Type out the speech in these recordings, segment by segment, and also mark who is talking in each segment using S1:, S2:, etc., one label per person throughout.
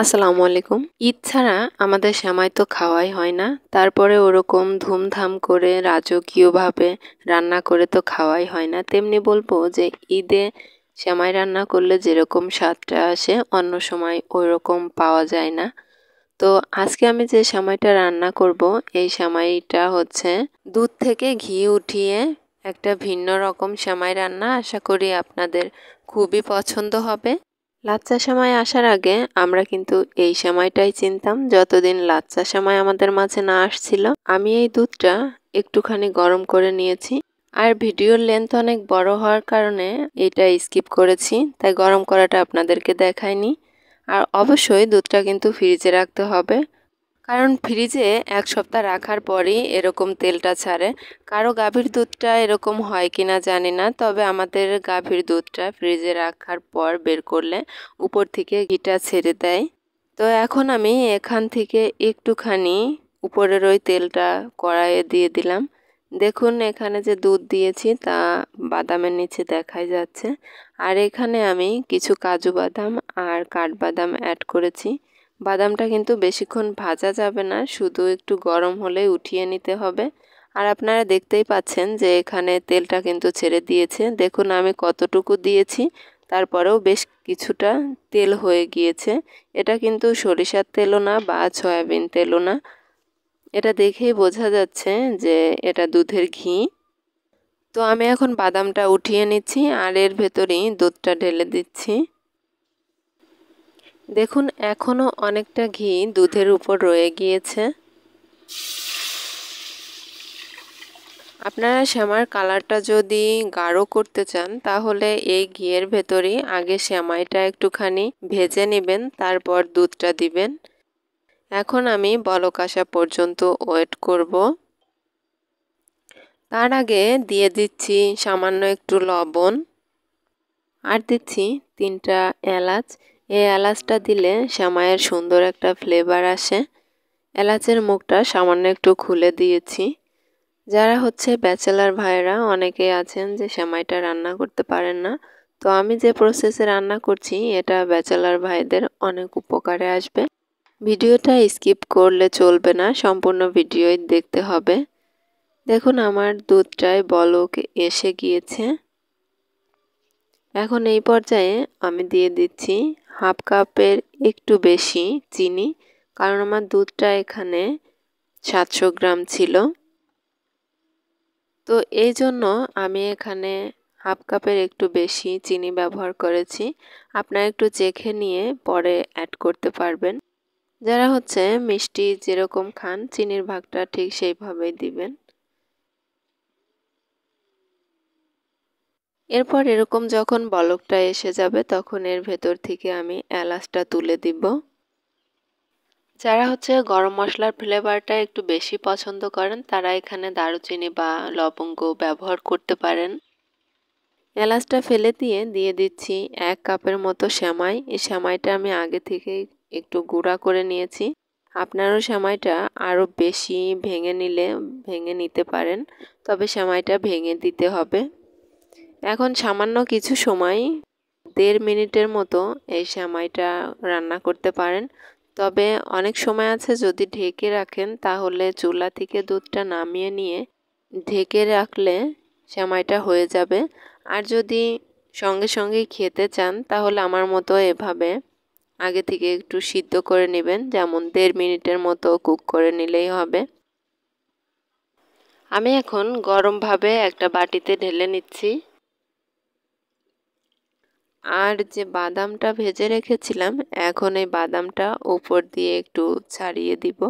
S1: আসসালামু আলাইকুম। ঈদ ছাড়া আমাদের সেমাই তো খাওয়াই হয় না। তারপরে ওরকম ধুমধাম করে রাজকীয়ভাবে রান্না করে তো খাওয়াই হয় না। তেমনি বলবো যে ঈদে সেমাই রান্না করলে যেরকম স্বাদটা আসে অন্য সময় ওইরকম পাওয়া যায় না। তো আজকে আমি যে সেমাইটা রান্না করব এই সেমাইটা হচ্ছে দুধ থেকে ঘি উঠিয়ে একটা ভিন্ন রকম সেমাই রান্না। আশা করি আপনাদের খুবই পছন্দ হবে। লাচ্চা সেমাই আসার আগে আমরা কিন্তু এই সেমাইটাই চিনতাম, যতদিন লাচ্চা সেমাই আমাদের মাঝে না আসছিল। আমি এই দুধটা একটুখানি গরম করে নিয়েছি, আর ভিডিওর লেন্থ অনেক বড় হওয়ার কারণে এটা স্কিপ করেছি, তাই গরম করাটা আপনাদেরকে দেখাইনি। আর অবশ্যই দুধটা কিন্তু ফ্রিজে রাখতে হবে, কারণ ফ্রিজে 1 সপ্তাহ রাখার পরই এরকম তেলটা ছাড়ে। কারো গাভীর দুধটা এরকম হয় কিনা জানি না, তবে আমাদের গাভীর দুধটা ফ্রিজে রাখার পর বের করলে উপর থেকে ঘিটা ছেড়ে দেয়। তো এখন আমি এখান থেকে একটুখানি উপরের ওই তেলটা কড়াইয়ে দিয়ে দিলাম। দেখুন এখানে যে দুধ দিয়েছি তা বাদামের নিচে দেখাই যাচ্ছে। আর এখানে আমি কিছু কাজু বাদাম আর কাঠবাদাম অ্যাড করেছি। বাদামটা কিন্তু বেশিক্ষণ ভাজা যাবে না, শুধু একটু গরম হলে উঠিয়ে নিতে হবে। আর আপনারা দেখতেই পাচ্ছেন যে এখানে তেলটা কিন্তু ছেড়ে দিয়েছে। দেখুন আমি কতটুকু দিয়েছি, তারপরেও বেশ কিছুটা তেল হয়ে গিয়েছে। এটা কিন্তু সরিষার তেলও না বা সয়াবিন তেলও না, এটা দেখেই বোঝা যাচ্ছে যে এটা দুধের ঘি। তো আমি এখন বাদামটা উঠিয়ে নিচ্ছি আর এর ভেতরেই দুধটা ঢেলে দিচ্ছি। দেখুন এখনো অনেকটা ঘি দুধের উপর রয়ে গিয়েছে। আপনারা সেমাইয়ের কালারটা যদি গাঢ় করতে চান তাহলে এই ঘিয়ের ভেতরেই আগে সেমাইটা একটুখানি ভেজে নেবেন, তারপর দুধটা দিবেন। এখন আমি বলক আসা পর্যন্ত ওয়েট করব। তার আগে দিয়ে দিচ্ছি সামান্য একটু লবণ, আর দিচ্ছি 3টা এলাচ। এই এলাচটা দিলে সেমাইয়ের সুন্দর একটা ফ্লেভার আসে। এলাচের মুখটা সামান্য একটু খুলে দিয়েছি। যারা হচ্ছে ব্যাচেলার ভাইরা অনেকেই আছেন যে সেমাইটা রান্না করতে পারেন না, তো আমি যে প্রসেসে রান্না করছি এটা ব্যাচেলার ভাইদের অনেক উপকারে আসবে। ভিডিওটা স্কিপ করলে চলবে না, সম্পূর্ণ ভিডিওই দেখতে হবে। দেখুন আমার দুধটায় বলক এসে গিয়েছে। এখন এই পর্যায়ে আমি দিয়ে দিচ্ছি হাফ কাপের একটু বেশি চিনি, কারণ আমার দুধটা এখানে 700 গ্রাম ছিল। তো এই জন্য আমি এখানে হাফ কাপের একটু বেশি চিনি ব্যবহার করেছি। আপনারা একটু চেখে নিয়ে পরে অ্যাড করতে পারবেন। যারা হচ্ছে মিষ্টি যেরকম খান চিনির ভাগটা ঠিক সেইভাবেই দিবেন। এরপর এরকম যখন বলকটা এসে যাবে তখন এর ভেতর থেকে আমি এলাচটা তুলে দিব। যারা হচ্ছে গরম মশলার ফ্লেভারটা একটু বেশি পছন্দ করেন তারা এখানে দারুচিনি বা লবঙ্গ ব্যবহার করতে পারেন। এলাচটা ফেলে দিয়ে দিচ্ছি 1 কাপের মতো সেমাই। এই সেমাইটা আমি আগে থেকেই একটু গুঁড়া করে নিয়েছি। আপনারও সেমাইটা আরও বেশি ভেঙে নিলে ভেঙে নিতে পারেন, তবে সেমাইটা ভেঙে দিতে হবে। এখন সামান্য কিছু সময় 1.5 মিনিটের মতো এই সেমাইটা রান্না করতে পারেন। তবে অনেক সময় আছে যদি ঢেকে রাখেন তাহলে চুলা থেকে দুধটা নামিয়ে নিয়ে ঢেকে রাখলে সেমাইটা হয়ে যাবে। আর যদি সঙ্গে সঙ্গেই খেতে চান তাহলে আমার মতো এভাবে আগে থেকে একটু সিদ্ধ করে নেবেন, যেমন 1.5 মিনিটের মতো কুক করে নিলেই হবে। আমি এখন গরমভাবে একটা বাটিতে ঢেলে নিচ্ছি। আর যে বাদামটা ভেজে রেখেছিলাম এখন এই বাদামটা উপর দিয়ে একটু ছাড়িয়ে দিব।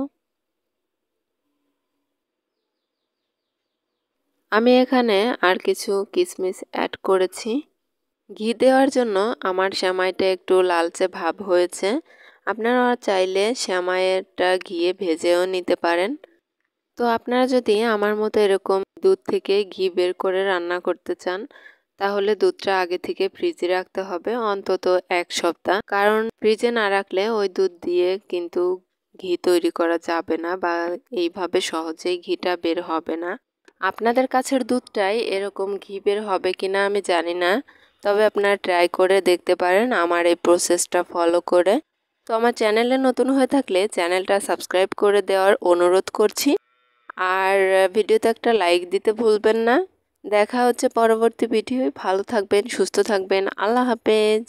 S1: আমি এখানে আর কিছু কিশমিশ অ্যাড করেছি। ঘি দেওয়ার জন্য আমার সেমাইটা একটু লালচে ভাব হয়েছে। আপনারা চাইলে সেমাইটা ঘিয়ে ভেজেও নিতে পারেন। তো আপনারা যদি আমার মতো এরকম দুধ থেকে ঘি বের করে রান্না করতে চান তাহলে দুধটা আগে থেকে ফ্রিজে রাখতে হবে অন্তত 1 সপ্তাহ, কারণ ফ্রিজে না রাখলে ওই দুধ দিয়ে কিন্তু ঘি তৈরি করা যাবে না বা এইভাবে সহজেই ঘিটা বের হবে না। আপনাদের কাছের দুধটাই এরকম ঘি বের হবে কিনা আমি জানি না, তবে আপনারা ট্রাই করে দেখতে পারেন আমার এই প্রসেসটা ফলো করে। তো আমার চ্যানেলে নতুন হয়ে থাকলে চ্যানেলটা সাবস্ক্রাইব করে দেওয়ার অনুরোধ করছি। আর ভিডিওতে একটা লাইক দিতে ভুলবেন না। দেখা হচ্ছে পরবর্তী ভিডিওয়। ভালো থাকবেন, সুস্থ থাকবেন। আল্লাহ হাফেজ।